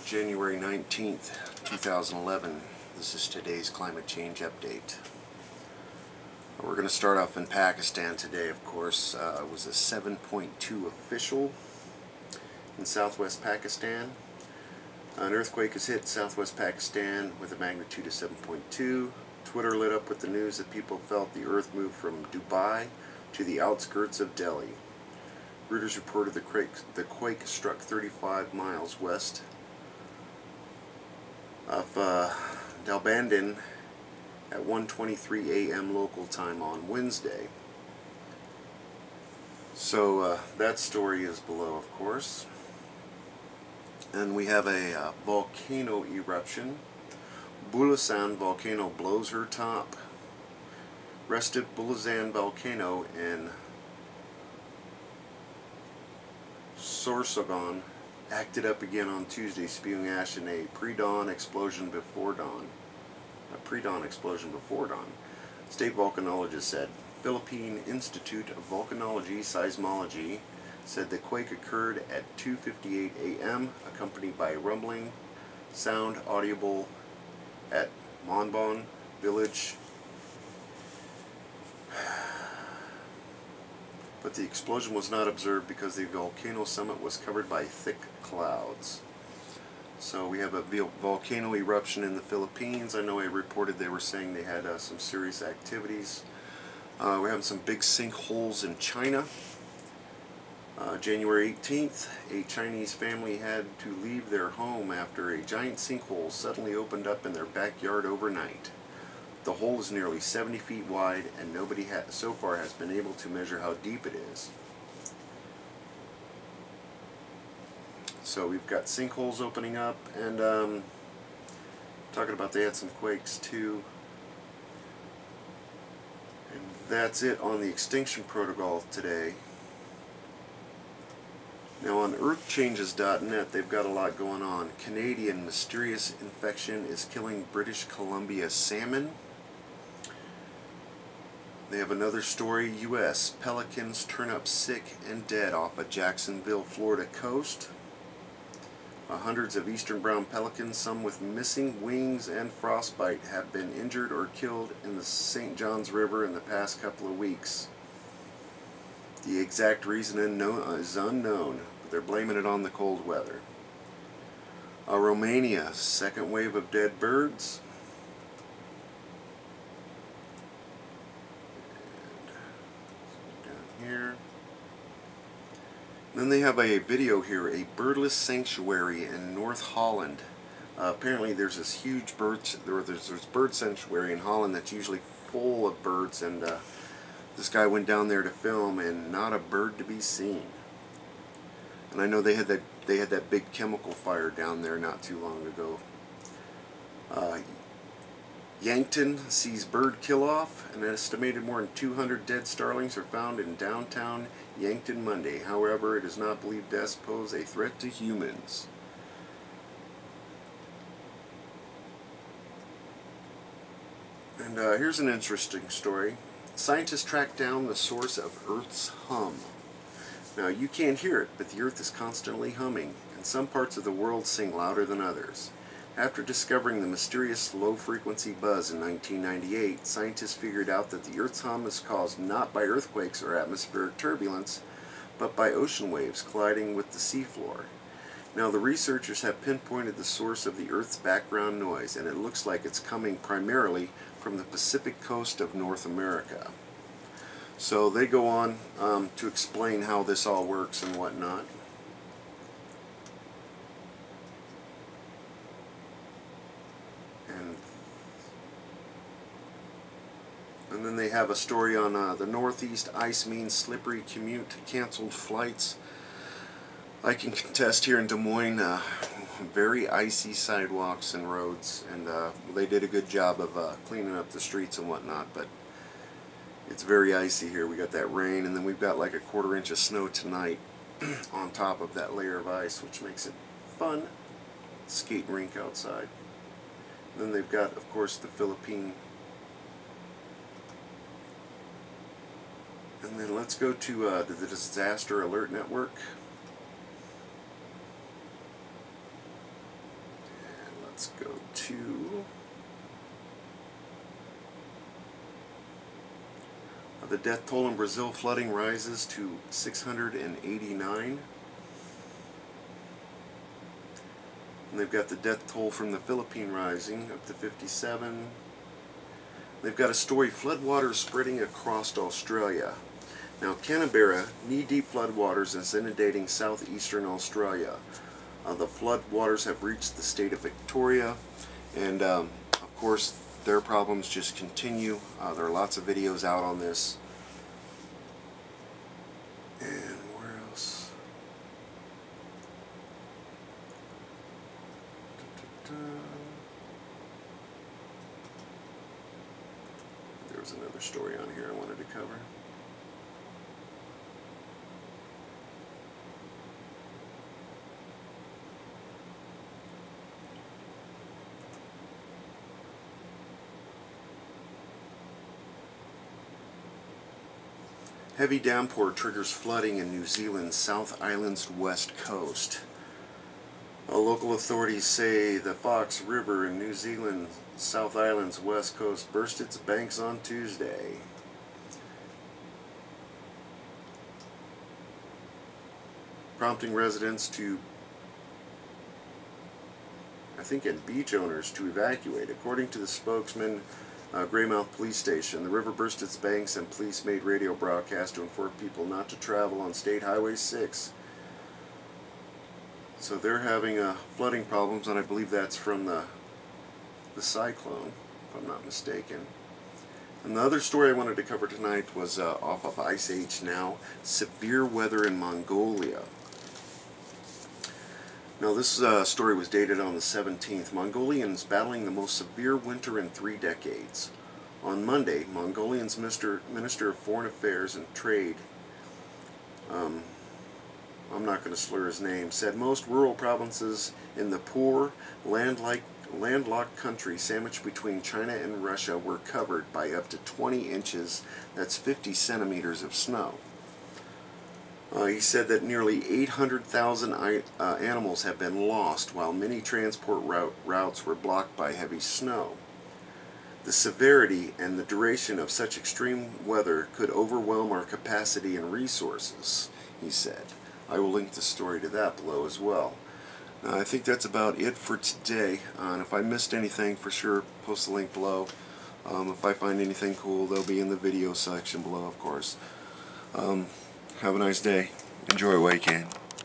January 19th, 2011. This is today's climate change update. We're going to start off in Pakistan today, of course. It was a 7.2 official in southwest Pakistan. An earthquake has hit southwest Pakistan with a magnitude of 7.2. Twitter lit up with the news that people felt the earth moved from Dubai to the outskirts of Delhi. Reuters reported the quake struck 35 miles west of Dalbandin at 1:23 a.m. local time on Wednesday. So that story is below, of course. And we have a volcano eruption. Bulusan Volcano blows her top. Restive Bulusan Volcano in Sorsogon acted up again on Tuesday, spewing ash in a predawn explosion before dawn. State volcanologists said. Philippine Institute of Volcanology, Seismology said the quake occurred at 2:58 a.m., accompanied by rumbling sound audible at Monbon village. But the explosion was not observed because the volcano summit was covered by thick clouds. So we have a volcano eruption in the Philippines. I know I reported they were saying they had some serious activities. We're having some big sinkholes in China. January 18th, a Chinese family had to leave their home after a giant sinkhole suddenly opened up in their backyard overnight. The hole is nearly 70 feet wide, and nobody so far has been able to measure how deep it is. So we've got sinkholes opening up, and talking about they had some quakes too. And that's it on the extinction protocol today. Now on earthchanges.net, they've got a lot going on. Canadian mysterious infection is killing British Columbia salmon. They have another story. U.S. pelicans turn up sick and dead off a Jacksonville, Florida coast. Hundreds of eastern brown pelicans, some with missing wings and frostbite, have been injured or killed in the St. Johns River in the past couple of weeks. The exact reason is unknown, but they're blaming it on the cold weather. Romania, second wave of dead birds. And down here. Then they have a video here, a birdless sanctuary in North Holland. Apparently there's this huge bird sanctuary in Holland that's usually full of birds, and this guy went down there to film, and not a bird to be seen. And I know they had that big chemical fire down there not too long ago. Yankton sees bird kill-off. An estimated more than 200 dead starlings are found in downtown Yankton Monday. However, it is not believed deaths pose a threat to humans. And here's an interesting story. Scientists track down the source of Earth's hum. Now, you can't hear it, but the Earth is constantly humming, and some parts of the world sing louder than others. After discovering the mysterious low-frequency buzz in 1998, scientists figured out that the Earth's hum is caused not by earthquakes or atmospheric turbulence, but by ocean waves colliding with the seafloor. Now, the researchers have pinpointed the source of the Earth's background noise, and it looks like it's coming primarily from the Pacific coast of North America. So they go on to explain how this all works and whatnot. And then they have a story on the Northeast ice means slippery commute, canceled flights. I can contest here in Des Moines, very icy sidewalks and roads, and they did a good job of cleaning up the streets and whatnot, but it's very icy here. We got that rain, and then we've got like a 1/4 inch of snow tonight on top of that layer of ice, which makes it fun. Skate rink outside. And then they've got, of course, the Philippine. And then let's go to the Disaster Alert Network. let's go to the death toll in Brazil. Flooding rises to 689. And they've got the death toll from the Philippine rising up to 57. They've got a story, floodwaters spreading across Australia. Now, Canberra, knee-deep floodwaters is inundating southeastern Australia. The floodwaters have reached the state of Victoria, and of course their problems just continue. There are lots of videos out on this. And where else? There was another story on here I wanted to cover. Heavy downpour triggers flooding in New Zealand's South Island's west coast. Local authorities say the Fox River in New Zealand's South Island's west coast burst its banks on Tuesday. Prompting residents and beach owners to evacuate. According to the spokesman, Greymouth Police Station, the river burst its banks and police made radio broadcasts to inform people not to travel on State Highway 6. So they're having flooding problems, and I believe that's from the cyclone, if I'm not mistaken. And the other story I wanted to cover tonight was off of Ice Age Now, severe weather in Mongolia. Now this story was dated on the 17th. Mongolians battling the most severe winter in 3 decades. On Monday, Mongolia's Minister of Foreign Affairs and Trade, I'm not going to slur his name, said most rural provinces in the poor, landlocked country sandwiched between China and Russia were covered by up to 20 inches, that's 50 centimeters of snow. He said that nearly 800,000 animals have been lost, while many transport routes were blocked by heavy snow. The severity and the duration of such extreme weather could overwhelm our capacity and resources, he said. I will link the story to that below as well. I think that's about it for today, and if I missed anything, for sure post the link below. If I find anything cool, they'll be in the video section below, of course. Have a nice day. Enjoy it while you can.